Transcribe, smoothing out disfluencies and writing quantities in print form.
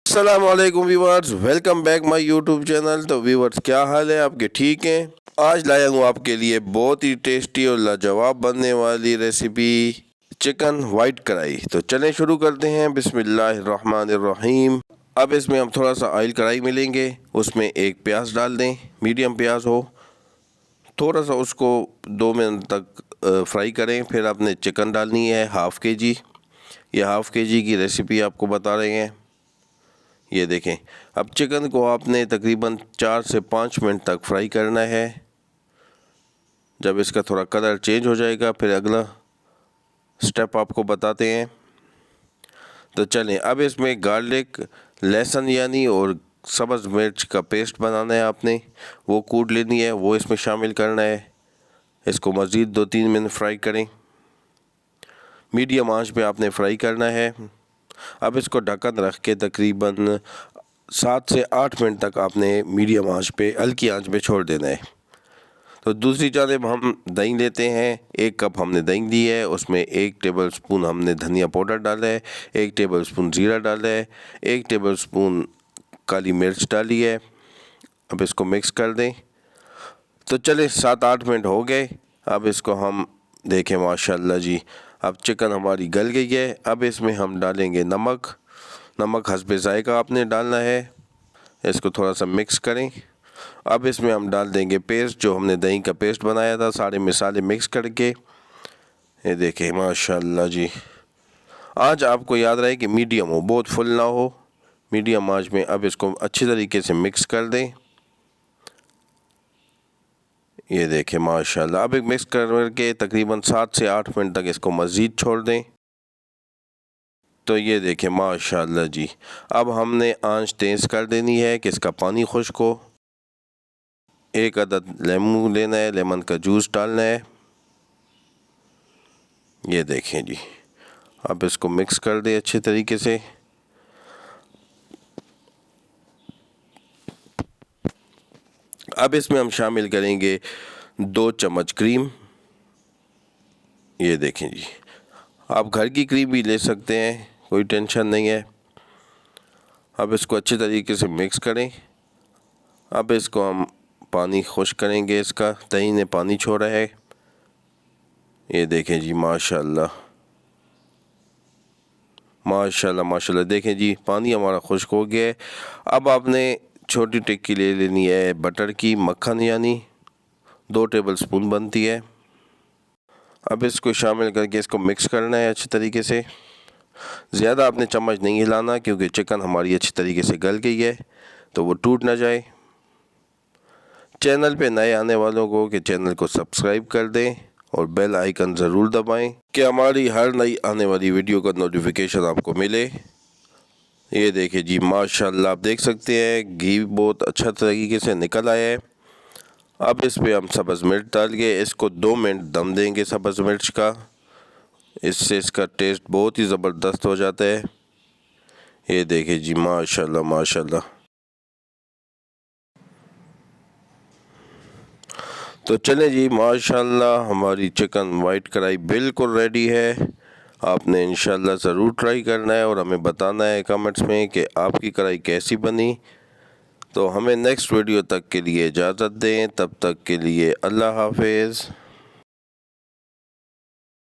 अस्सलाम वालेकुम viewers, welcome back my YouTube channel. तो व्यूवर्स, क्या हाल है आपके? ठीक हैं? आज लाया हूँ आपके लिए बहुत ही टेस्टी और लाजवाब बनने वाली रेसिपी चिकन वाइट कढ़ाई। तो चलें शुरू करते हैं। बिस्मिल्लाहिर्रहमानिर्रहीम। अब इसमें हम थोड़ा सा ऑयल कढ़ाई में लेंगे, उसमें एक प्याज डाल दें, मीडियम प्याज हो, थोड़ा सा उसको 2 मिनट तक फ्राई करें। फिर आपने चिकन डालनी है हाफ़ के जी। ये हाफ़ के जी की रेसिपी आपको बता रहे हैं। ये देखें, अब चिकन को आपने तकरीबन 4 से 5 मिनट तक फ्राई करना है। जब इसका थोड़ा कलर चेंज हो जाएगा फिर अगला स्टेप आपको बताते हैं। तो चलें, अब इसमें गार्लिक, लहसुन यानी और सब्ज़ मिर्च का पेस्ट बनाना है आपने, वो कूट लेनी है, वो इसमें शामिल करना है। इसको मज़ीद 2-3 मिनट फ्राई करें, मीडियम आंच पे आपने फ्राई करना है। अब इसको ढक्कन रख के तकरीबन 7 से 8 मिनट तक आपने मीडियम आंच पे, हल्की आंच पे छोड़ देना है। तो दूसरी जानिब हम दही लेते हैं। 1 कप हमने दही ली है, उसमें 1 टेबल स्पून हमने धनिया पाउडर डाला है, 1 टेबल स्पून ज़ीरा डाला है, 1 टेबल स्पून काली मिर्च डाली है। अब इसको मिक्स कर दें। तो चले 7-8 मिनट हो गए। अब इसको हम देखें, माशाल्लाह जी, अब चिकन हमारी गल गई है। अब इसमें हम डालेंगे नमक हस्बे ज़ायका आपने डालना है। इसको थोड़ा सा मिक्स करें। अब इसमें हम डाल देंगे पेस्ट, जो हमने दही का पेस्ट बनाया था, सारे मसाले मिक्स करके। ये देखें माशाल्लाह जी, आँच आपको याद रहे कि मीडियम हो, बहुत फुल ना हो, मीडियम आँच में। अब इसको अच्छी तरीके से मिक्स कर दें। ये देखें माशाल्लाह, अब एक मिक्स करके तकरीबन 7 से 8 मिनट तक इसको मज़ीद छोड़ दें। तो ये देखें माशाल्लाह जी, अब हमने आंच तेज़ कर देनी है कि इसका पानी खुश्क हो। 1 अदद लेमन लेना है, लेमन का जूस डालना है। ये देखें जी, अब इसको मिक्स कर दें अच्छे तरीके से। अब इसमें हम शामिल करेंगे 2 चम्मच क्रीम। ये देखें जी, आप घर की क्रीम भी ले सकते हैं, कोई टेंशन नहीं है। अब इसको अच्छे तरीके से मिक्स करें। अब इसको हम पानी खुश्क करेंगे, इसका दही ने पानी छोड़ा है। ये देखें जी माशाल्लाह माशाल्लाह माशाल्लाह, देखें जी पानी हमारा खुश्क हो गया है। अब आपने छोटी टिक्की ले लेनी है बटर की, मक्खन यानी 2 टेबल स्पून बनती है। अब इसको शामिल करके इसको मिक्स करना है अच्छे तरीके से। ज़्यादा आपने चम्मच नहीं हिलाना, क्योंकि चिकन हमारी अच्छी तरीके से गल गई है, तो वो टूट ना जाए। चैनल पे नए आने वालों को कि चैनल को सब्सक्राइब कर दें और बेल आइकन ज़रूर दबाएं कि हमारी हर नई आने वाली वीडियो का नोटिफिकेशन आपको मिले। ये देखिए जी माशाल्लाह, आप देख सकते हैं घी बहुत अच्छा तरीके से निकल आया है। अब इस पर हम सब्ज़ मिर्च डाल के इसको 2 मिनट दम देंगे सब्ज़ मिर्च का, इससे इसका टेस्ट बहुत ही ज़बरदस्त हो जाता है। ये देखिए जी माशाल्लाह माशाल्लाह। तो चलें जी, माशाल्लाह हमारी चिकन वाइट कढ़ाई बिल्कुल रेडी है। आपने इंशाल्लाह ज़रूर ट्राई करना है और हमें बताना है कमेंट्स में कि आपकी कढ़ाई कैसी बनी। तो हमें नेक्स्ट वीडियो तक के लिए इजाज़त दें, तब तक के लिए अल्लाह हाफिज़।